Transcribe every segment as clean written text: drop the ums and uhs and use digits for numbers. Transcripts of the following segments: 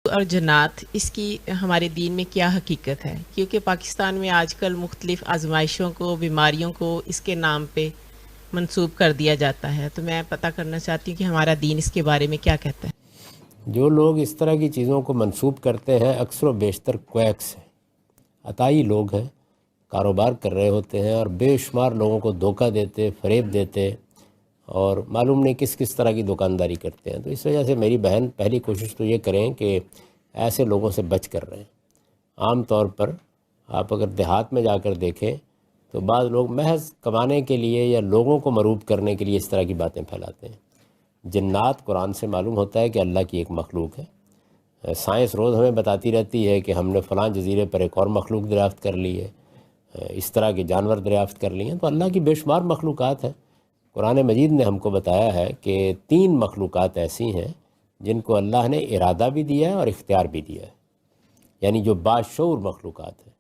اور جنات اس کی ہمارے دین میں کیا حقیقت ہے؟ کیونکہ پاکستان میں آج کل مختلف آزمائشوں کو، بیماریوں کو اس کے نام پہ منسوب کر دیا جاتا ہے، تو میں پتہ کرنا چاہتی ہوں کہ ہمارا دین اس کے بارے میں کیا کہتا ہے۔ جو لوگ اس طرح کی چیزوں کو منسوب کرتے ہیں اکثر و بیشتر کویکس ہیں، عطائی لوگ ہیں، کاروبار کر رہے ہوتے ہیں اور بے شمار لوگوں کو دھوکہ دیتے، فریب دیتے اور معلوم نہیں کس کس طرح کی دکانداری کرتے ہیں۔ تو اس وجہ سے میری بہن پہلی کوشش تو یہ کریں کہ ایسے لوگوں سے بچ کر رہیں۔ عام طور پر آپ اگر دیہات میں جا کر دیکھیں تو بعض لوگ محض کمانے کے لیے یا لوگوں کو مروب کرنے کے لیے اس طرح کی باتیں پھیلاتے ہیں۔ جنات قرآن سے معلوم ہوتا ہے کہ اللہ کی ایک مخلوق ہے۔ سائنس روز ہمیں بتاتی رہتی ہے کہ ہم نے فلاں جزیرے پر ایک اور مخلوق دریافت کر لی ہے، اس طرح کے جانور دریافت کر لیے ہیں، تو اللہ کی بے شمار مخلوقات ہیں۔ قرآن مجید نے ہم کو بتایا ہے کہ 3 مخلوقات ایسی ہیں جن کو اللہ نے ارادہ بھی دیا ہے اور اختیار بھی دیا ہے، یعنی جو باشعور مخلوقات ہیں۔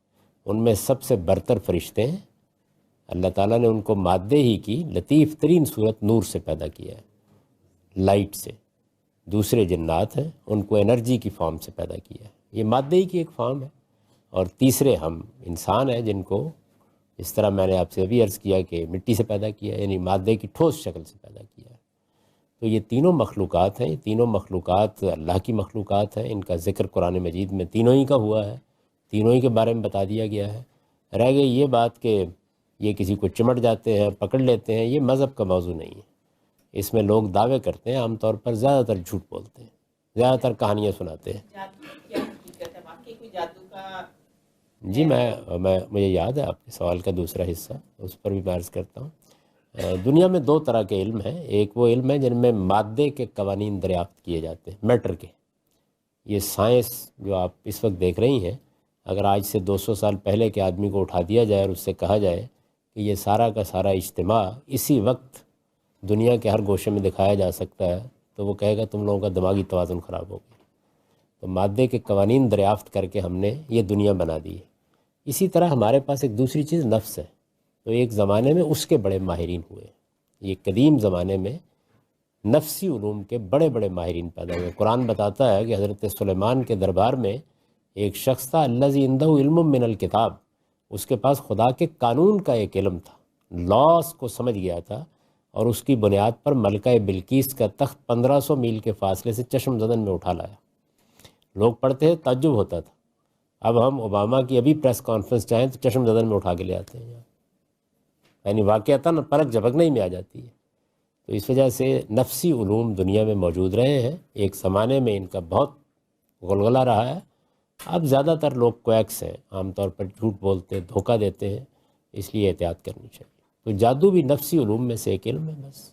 ان میں سب سے برتر فرشتے ہیں۔ اللہ تعالیٰ نے ان کو مادے ہی کی لطیف ترین صورت نور سے پیدا کیا ہے، لائٹ سے۔ دوسرے جنات ہیں، ان کو انرجی کی فارم سے پیدا کیا ہے، یہ مادے ہی کی ایک فارم ہے۔ اور تیسرے ہم انسان ہیں جن کو اس طرح میں نے آپ سے ابھی عرض کیا کہ مٹی سے پیدا کیا ہے، یعنی مادے کی ٹھوس شکل سے پیدا کیا ہے۔ تو یہ تینوں مخلوقات ہیں، یہ تینوں مخلوقات اللہ کی مخلوقات ہیں۔ ان کا ذکر قرآن مجید میں تینوں ہی کا ہوا ہے، تینوں ہی کے بارے میں بتا دیا گیا ہے۔ رہ گئی یہ بات کہ یہ کسی کو چمٹ جاتے ہیں، پکڑ لیتے ہیں، یہ مذہب کا موضوع نہیں ہے۔ اس میں لوگ دعوے کرتے ہیں، عام طور پر زیادہ تر جھوٹ بولتے ہیں، زیادہ تر کہانیاں سناتے ہیں۔ جادو کی کیا حقیقت ہے؟ واقعی کوئی جادو کا جی، ہے؟ مجھے یاد ہے آپ کے سوال کا دوسرا حصہ، اس پر بھی میں عرض کرتا ہوں۔ دنیا میں 2 طرح کے علم ہیں۔ ایک وہ علم ہے جن میں مادے کے قوانین دریافت کیے جاتے ہیں، میٹر کے۔ یہ سائنس جو آپ اس وقت دیکھ رہی ہیں، اگر آج سے 200 سال پہلے کے آدمی کو اٹھا دیا جائے اور اس سے کہا جائے کہ یہ سارا کا سارا اجتماع اسی وقت دنیا کے ہر گوشے میں دکھایا جا سکتا ہے، تو وہ کہے گا تم لوگوں کا دماغی توازن خراب ہو گیا۔ تو مادے کے قوانین دریافت کر کے ہم نے یہ دنیا بنا دی ہے۔ اسی طرح ہمارے پاس ایک دوسری چیز نفس ہے، تو ایک زمانے میں اس کے بڑے ماہرین ہوئے۔ یہ قدیم زمانے میں نفسی علوم کے بڑے بڑے ماہرین پیدا ہوئے۔ قرآن بتاتا ہے کہ حضرت سلیمان کے دربار میں ایک شخص تھا، الذی عنده علم من الکتاب، اس کے پاس خدا کے قانون کا ایک علم تھا، لاس کو سمجھ گیا تھا، اور اس کی بنیاد پر ملکہ بلقیس کا تخت 1500 میل کے فاصلے سے چشم زدن میں اٹھا لایا۔ لوگ پڑھتے ہیں، تعجب ہوتا تھا۔ اب ہم اوباما کی ابھی پریس کانفرنس چاہیں تو چشم زدن میں اٹھا کے لے آتے ہیں، یعنی واقعتاً پلک جھپکنے ہی میں آ جاتی ہے۔ تو اس وجہ سے نفسی علوم دنیا میں موجود رہے ہیں، ایک زمانے میں ان کا بہت غلغلہ رہا ہے۔ اب زیادہ تر لوگ کویکس ہیں، عام طور پر جھوٹ بولتے ہیں، دھوکہ دیتے ہیں، اس لیے احتیاط کرنی چاہیے۔ تو جادو بھی نفسی علوم میں سے ایک علم ہے بس۔